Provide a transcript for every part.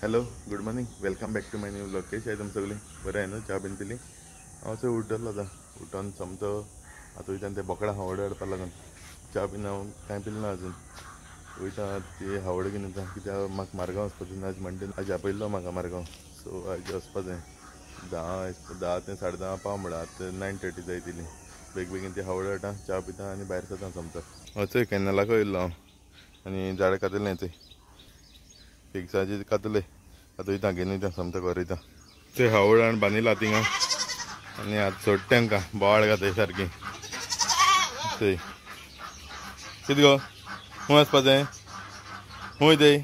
Hello good morning welcome back to my new vlog. कशी आहे तुम सगळी बरं आहे ना? चहा बीन पिली? हांव असं उठलो आता उठून समतो आतां वयता ते बोकडा हावडे हाडपा लागून च्या बीन हांव कांय पिलें ना अजून. वयता ती हावडे घेवन येता कित्याक म्हाका मारगांव वचपाचें आज म्हणटे आज आपयल्लो म्हाका मारगांव. सो आज वचपा जाय 10 ते 10:30 पाव म्हणटा आतां 9:30 जाय दिली. बेगीन ती हावडे हाडटा च्या पिता आनी भायर सरता समतो. हय कॅनलाको येयल्लो हांव आनी झाडां कातलें तें फिक्साची कातले आतां वयता घेवन वयता समतो घर वयता. ते हावड हाडून बांदिला थिंगा आनी आतां सोड तांकां बोवाळ घाताय सारकी. थंय कितें गो खूंय वचपा जाय? खूंय थंय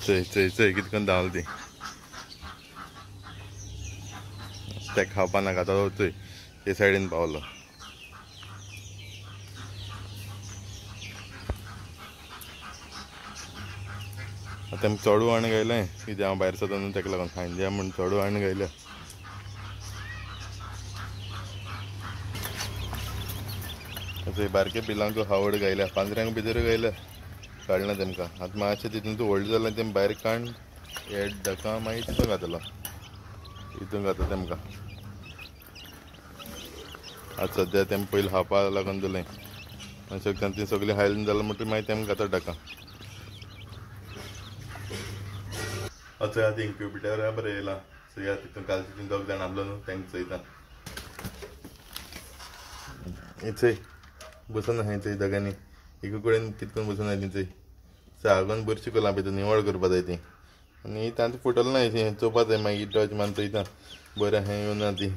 थंय थंय थंय कितें करून धांवला ती तेका खावपा नाका तो थंय ते सायडीन पावलो. आतां आमकां चोडू हाडून गायलें कित्याक हांव भायर सरता न्हू तेका लागून खायन म्हूण चोडू हाडून गायल्या. थंय बारके पिलांक हावड गायल्या पांजऱ्यांक भितर गायल्या काडना तेमकां. आतां मातशें तितून तूं व्हडलें जालें तें भायर काड हे डका मागीर तितून घातलो हितून घातलो तेमकां. आतां सद्या तेम पयलीं खावपा लागून दिलें आनी ती सगळीं हायलीं जाल्यार म्हणटा मागीर तेमकां घातलो डका. चोय आतां इन्क्युबेटर बरें येयलां सो ह्या तितून काल तितून 2 जाण आहलो न्हू तेंकां चोयता. चोय बसून आहाय चोय दोगांनी एका कडेन कितकोन बसून आहाय ती चोय सागोन बरशी कोला भितर निवळ करपा जाय ती आनी तांती फुटल ना ती चोवपा जाय मागीर टच मारून चोयता बरें आहाय येवं ना ती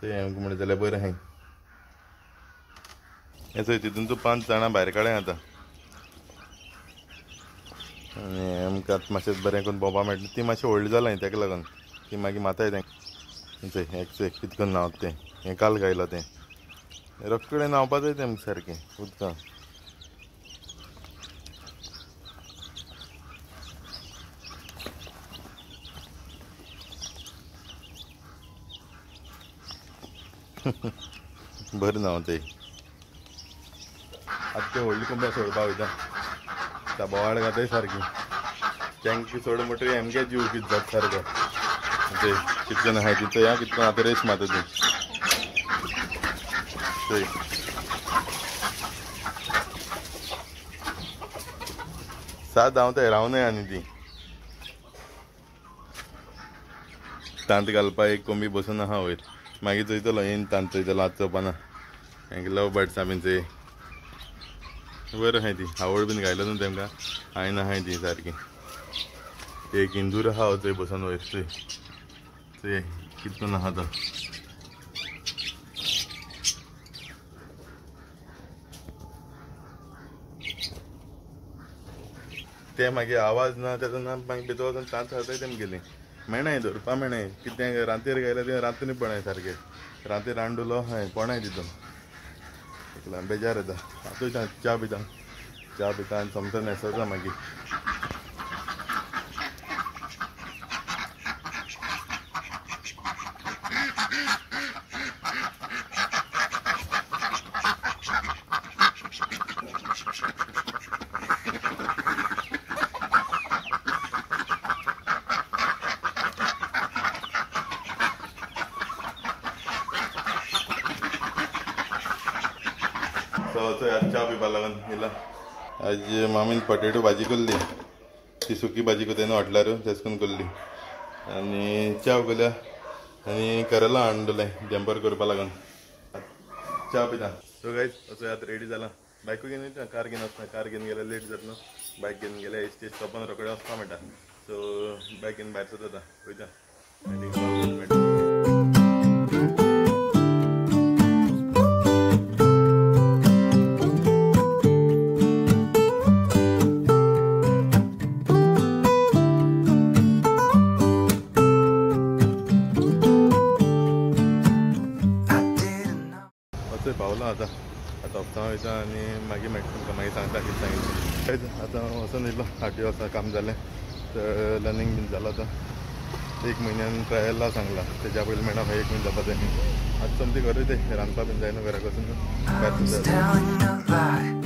चोय आमकां म्हणलें जाल्यार बरें आहाय. हे चोय तितून तूं 5 जाणां भायर काडय आतां आनी आमकां आतां मातशें बरें करून भोंवपा मेळटा. ती मातशें व्हडलीं जालां तेका लागून ती मागीर माताय तें चोय एक चोय कितें करून न्हांवता तें हें काल गायलो तें रोखडें न्हांवपा जाय तेमकां सारकें उदकां. बरें न्हांवताय आतां तें व्हडलीं कोंब्यां सोडपा वयता बोवाळ घाताय सारकी तेंकां सोड म्हणटरी आमगे जीव कितें जाता सारको. चोय कितें करून आहाय ती चोय कितें करून आतां रेस मारता ती चोय. सात धांवताय रावनाय आनी ती तांत घालपा एक कोंबी बसून आहा वयर मागीर चोयतलो येन तांत चोयतलो आतां चोवपाना. हेंका लव बर्ड्सां बीन चोय बरें आहाय ती हावड बीन घायलो न्हू तेमकां हायन आहाय ती सारकी. एक इंदूर आहा चोय बसून वयर चोय चोय कितें करून आहा तो. ते मागीर आवाज ना तेजो ना मागीर भितर वचून तांत घालताय तेमगेली मेळनाय धरपा मेळनाय कितें रातीर गायल्यार तें रातनी पळय सारकें रातीर रांडुलो हय कोणाय तितून एकला बेजार येता. आतां वयता च्या पिता आनी समतो न्हेसोता मागीर. चोय आज च्या पिवपा लागून येयला. आज मामीन पोटेटो भाजी केल्ली ती सुकी भाजी कोताय न्हू हॉटलार तेश कोन्न केल्ली आनी च्या केल्या आनी केरला हाडून दिलें जंपर करपा लागून च्या पिता. सो गायज असो आतां रेडी जाला बायको घेवन वयता कार घेवन वचना कार घेवन गेल्यार लेट जाता न्हू बायक घेवन गेल्यार एसटी स्टॉपान रोखडें वचपा मेळटा. सो बायक घेवन भायर सरता वयता. पावलो आतां ऑफिसां वयता आनी मागीर मेळटा तुमकां मागीर सांगता कितें सांगितलें. आतां वचून येयलो आरटीओ वचून काम जालें तर लर्निंग बीन जालां आतां 1 म्हयन्यान ट्रायला सांगला तेज्या पयलीं मेळना 1 म्हयनो जावपा जाय न्ही. आतां समती घर वयताय रांदपा बीन जायना घराक वचून भायर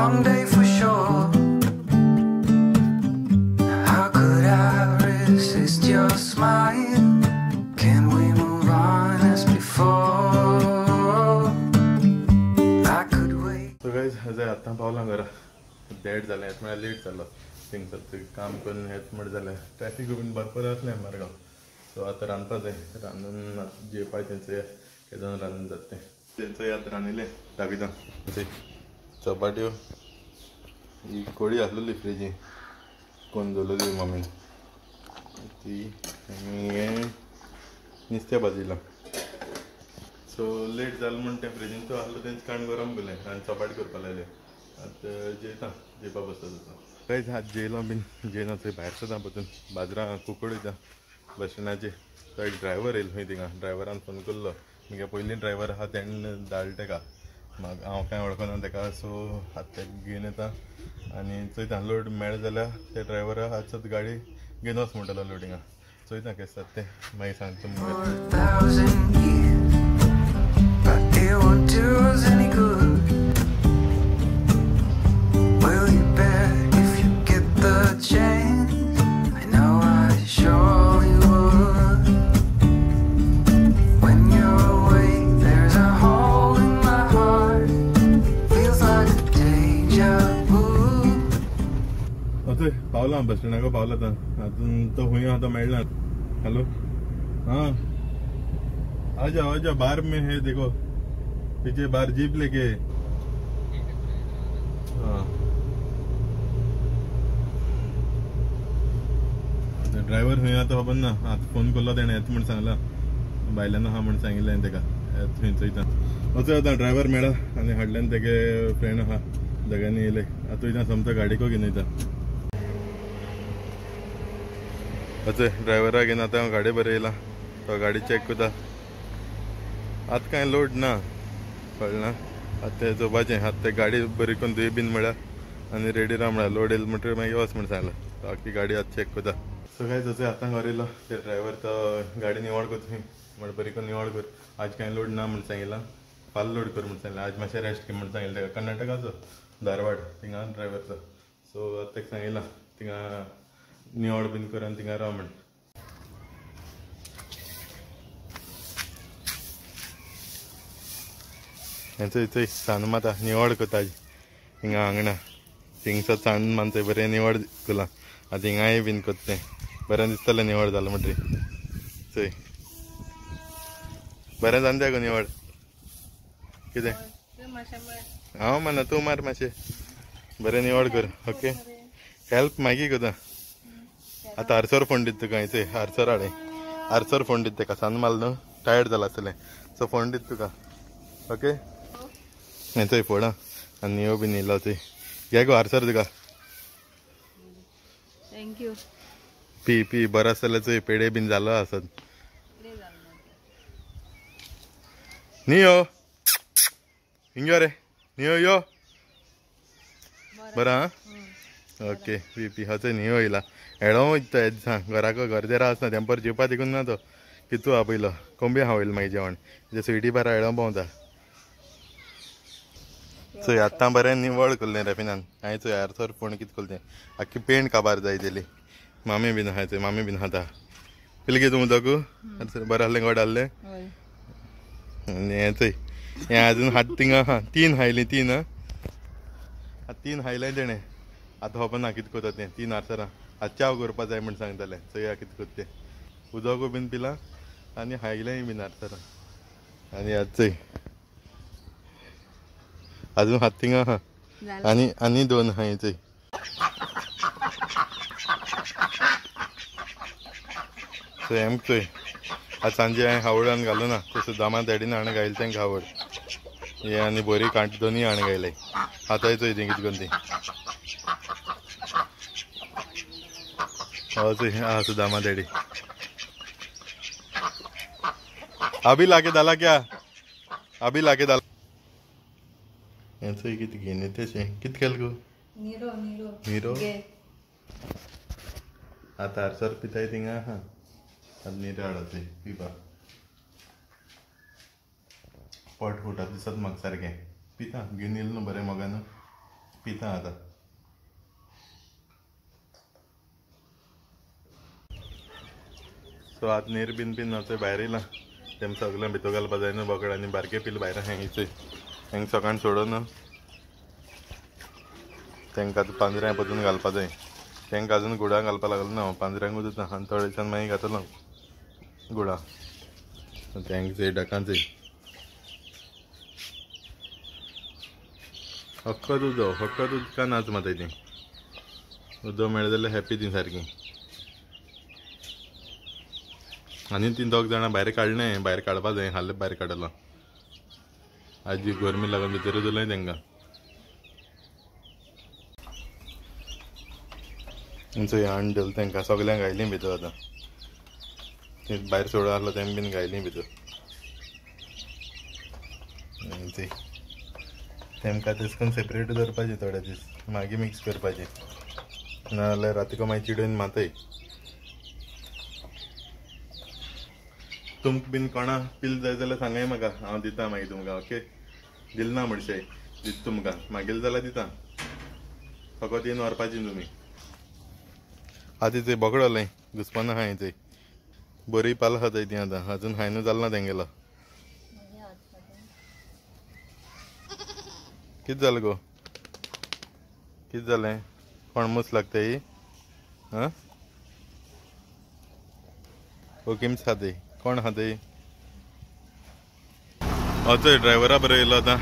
long day for sure. How could I resist your smile? Can we move on as before? I could wait. So guys, आज आतां पावलां घरा डेड जालें येत म्हळ्यार लेट जालो थिंगसर काम करून येत म्हण जालें ट्रॅफिक बीन भरपूर आसलें मरगांव. सो आतां रांदपा जाय रांदून जेवपाक तेंचें केदोन रांदून जाता तेंचोय आतां रांदिलें दाखयता चपाट्यो ही कोडी आसलेली फ्रिजी कोण दवरलेली मम्मीन ती आनी हें नुस्तें भाजिलां. सो लेट जालें म्हण तें फ्रिजींचो आसलो तेंच काण गरम केलें आनी चपाटी करपा लायलें. आतां जेवपा बसता तुका कांयच आज जेयलो बीन जेयना थंय भायर सुद्दां परतून बाजरां कुकड वयता बस स्टँडाचेर. तो एक ड्रायव्हर येयलो खंय थिंगा ड्रायव्हरान फोन केल्लो म्हगे पयलीं ड्रायव्हर आहा तेणें धाडलें तेका म्हाका हांव कांय वळखना तेका. सो आतां तेका घेवन येता आनी चोयता लोड मेळ्ळें जाल्यार ते ड्रायव्हरा आजच गाडी घेवन वच म्हणटलो लोडिंगा. चोयता केस जाता तें मागीर सांगता पावला बस स्टँडाक पावला अजून तो हुई आता मेळना. हेलो हाँ आ जाओ बाहर में है देखो पीछे बाहर जीप लेके. हाँ ड्रायव्हर हुई आता खबर ना आता फोन केल्लो तेणें येता म्हण सांगला भायल्यान आहा म्हण सांगिल्लें तेका थंय चोयता. वचूं आतां ड्रायव्हर मेळ्ळा आनी हाडल्यान तेगे फ्रेंड आहा दोगांनी येयले आतां वयता समतो गाडीको घेवन वयता. अच्छा ड्रायव्हरा घेवन आतां हांव गाडी बरें येयला तो गाडी चॅक कोता. आतां कांय लोड ना कळना आतां तें चोवपाचें आतां तें गाडी बरी करून धुय बीन म्हळ्यार आनी रेडी राव म्हळ्यार लोड येयलो म्हणटकीर मागीर वच म्हण सांगला बाकी गाडी आतां चॅक कोता. सो काय तशें आतां घरा येयलो ते ड्रायव्हर तो गाडी निवळ कर थंय म्हण बरी करून निवळ कर आज कांय लोड ना म्हण सांगिल्ला फाल्यां लोड कर म्हण सांगलें आज मातशें रेस्ट घे म्हण सांगिल्लें तेका कर्नाटकाचो धारवाड थिंगा ड्रायव्हर तो. सो आतां तेका सांगिल्लां थिंगा निवळ बीन कर आनी थिंगा राव म्हण. चोय चोय सांड माता निवळ कोता हिंगा आंगणा थिंगसर सांड मानता बरें निवळ केलां आतां हिंगाय बीन कोत्तें बरें दिसतलें निवळ जालें म्हणटरी. चोय बरें जाता गो निवळ कितें हांव माना तूं मार मातशें बरें निवळ कर ओके. हेल्प मागीर कोता आतां आरसोर फोन दिता तुका चोय आरसोर हाडे आरसोर फोन दिता तेका सांज माल न्हू टायर्ड जाला आसतलें सो फोन दिता तुका ओके. हें चोय फोड आं आनी नियो बीन येयलो चोय घे गो आरसोर तुका थँक्यू. पी पी बरो आसतलें चोय पेडे बीन जालो आसत नियो हिंगो रे नियो यो बरो आं ओके पी पी हा चोय नियो येयला हेडो वयता येद सांग घराको घरदेरा आसना तेंपर जेवपा देखून ना तो कितू हा पयलो कोंबी हावयलो मागीर जेवण तेजे स्विटी बारा हेडो भोंवता. चोय आतां बरें निवळ केल्लें रेफिनान हांवें चोय आरसोर फोण कितें केलें तें आख्खी पेंट काबार जाय तेली मामी बीन आहाय चोय मामी बीन खाता पिलें गे तूं उदक बरें आहलें गोड आहलें. आनी हें चोय हें आजून हात थिंगा आहा 3 हायलीं 3 आतां 3 हायलें तेणें आतां खबर ना कितें कोता तें 3 आरसरां आतां च्याव करपा जाय म्हण सांगतालें चोया कितें कोता तें उदकूय बीन पिलां आनी हायलेंय बीन आरसरां आनी आतां चोय अजून हात थिंगा आहा आनी 2 आहाय चोय. सो हें चोय आज सांजे हांवें हावडान घालूं ना तशें दामा डॅडीन हाणें घायलें तेंकां हावड हे आनी बरी कांट दोनी हाणें घायले आतांय चोय तें कितें करून ती हो चोय आहा तूं दामा डॅडी अभी लाके डाला क्या अभी लाके डाला हें चोय कितें घेवन येतेशें कितें केलें गो निरो आतां आरसर पिताय थिंगा आहा आतां निरो हाडा चोय पिवपा पोट फुटा दिसत म्हाका सारकें पिता घेवन येयलें न्हू बरें मोगान पिता आता. सो आज नीर बीन वचोय भायर येयला. तेम सगळें भितर घालपा जाय न्हू बोकड आनी बारके पिल्ल भायर हेंगीचोय. हेंग सकाळीं सोडून तेंकां आतां पांजऱ्यां पसून घालपा जाय. तेंकां अजून गुडा घालपा लागलो ना हांव. पांजऱ्यांकूच दिता आनी थोडे दिसान मागीर घातलो गुडा. तेंकां डकांचय हक्क दूद का नाच माताय ती. उदक मेळ्ळें जाल्यार हॅप्पी ती सारकी. आनी ती दोग जाणां भायर काडलें. भायर काडपा जाय. हाल्ले भायर काडलो. आजी गरमी लागून भितरूच उरलें तेंकां. थंय अंडल तेंकां सगल्यांक घायलीं भितर. आतां ती भायर सोडून आहलो तेम बीन घायलीं भितर. तेमकां तेश करून सेपरेट दवरपाचें थोडे दीस. मागीर मिक्स करपाचें. नाजाल्यार रातीको मागीर चिडून मातय. तुमकां बीन कोणा पिल जाय जाल्यार सांगाय म्हाका. हांव दिता मागीर तुमकां. ओके. दिल ना म्हणशे दिता तुमकां. मागीर जाल्यार दिता. फकत येवन व्हरपाचीं तुमी. आतां थंय बोकडोलें घुस्पना हाय थंय. बरी पाल आहा थंय ती आतां. अजून हायनू जाल ना तेंगेलो. कितें जालें गो? कितें जालें? कोण मूस लागताय? आं? ओकिम्स आहा थंय. कोण आहा थंय? चोय ड्रायव्हरा बरो येयलो आतां.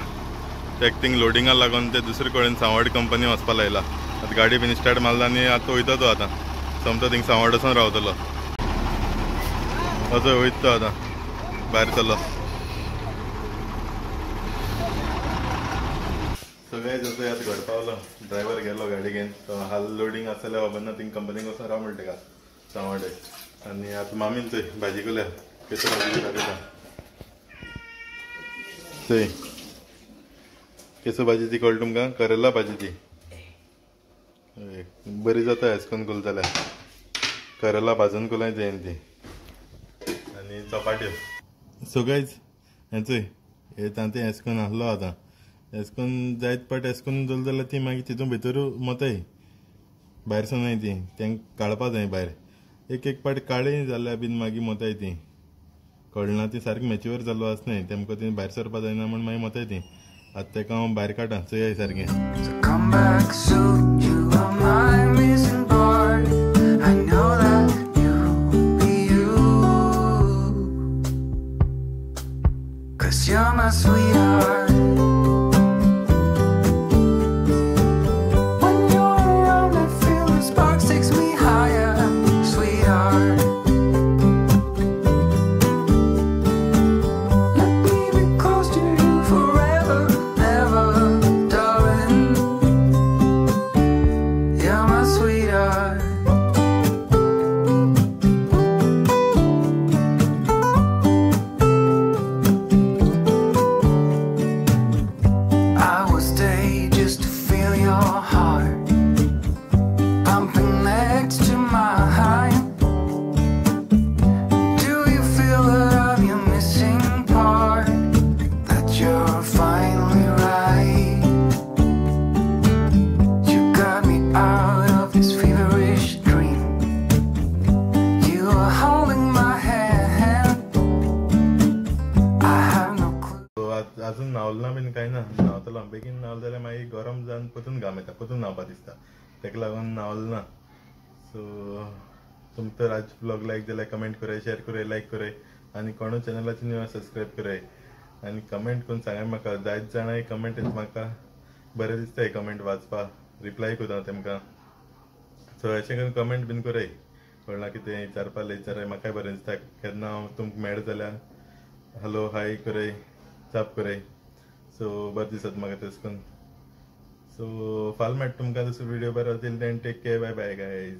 तेक थिंग लोडिंगाक लागून ते दुसरे कडेन सांवड कंपनी वचपा लायला. आतां गाडी बीन स्टार्ट मारला आनी आतां वयता तो आतां. सोमतो थिंग सांवड वचून रावतलो. चोय वयता तो आतां. भायर चलो. सगळे जसो आतां घरा पावलो. ड्रायव्हर गेलो गाडी घेवन. तो हाल लोडिंग आसल्यार खबर थिंग कंपनीक वचून राव म्हणटा तेका सांवडे. आनी आतां मामीन थंय भाजी केल्या. केसो भाजी दाखयता. थंय केसो भाजी ती कळ्ळी तुमकां? करेला भाजी ती. बरी जाता एश करून करून जाल्यार. करेला भाजून करूंक जाय ती. आनी चपाट्यो. सो गायज हें चोय हे तांतें एश करून आहलो आतां. एश करून जायत पाट एश करून दवरली जाल्यार ती मागीर तितून भितरू मोताय. भायर सोनाय ती. तेंकां काडपा जाय भायर. एक पाट काळी जाल्यार बीन मागीर मोताय ती. कळना ती सारकी मॅच्युअर जालो आसनाय. तेमकां ती भायर सरपा जायना म्हूण मागीर मोताय ती. आतां तेका हांव भायर काडा. चोय सारकें. So come back soon, you are my missing part. I know that you'll be you, 'cause you're my sweetheart. When you're around, that feeling sparks takes me higher, sweetheart. Let me be close to you forever, ever, darling. You're my sweetheart. I will stay just to feel your heart pumping next to mine. Do you feel that I'm your missing part? That you're finally right. You got me out of this feverish dream. You are holding my hand. I have no clue. सो अजून न्हावलो been कांय ना. न्हावतलो बेगीन न्हावलो जाल्यार मागीर गरम जावन परतून घाम येता. परतून न्हावपा दिसता. तेका लागून न्हावलो ना. सो तुमकां तर आज ब्लॉग लायक जाल्यार कमेंट कराय, शेअर कराय, लायक कराय. आनी कोणूय चॅनलाचेर न्यू सबस्क्रायब कराय. आनी कमेंट करून सांगाय म्हाका. जायत जाणांय कमेंट येता म्हाका. बरें दिसता हे कमेंट वाचपाक. रिप्लाय कोता तेमकां. सो अशें करून कमेंट बीन कराय. कळना कितें विचाराय म्हाकाय बरें दिसता. केन्ना हांव तुमकां मेळ्ळें जाल्यार हॅलो हाय कराय, चाप कराय. सो बरें दिसता म्हाका तेश करून. सो फाल्यां मेळटा तुमकां दुसरो व्हिडियो बरो. Till then take care. Bye bye guys.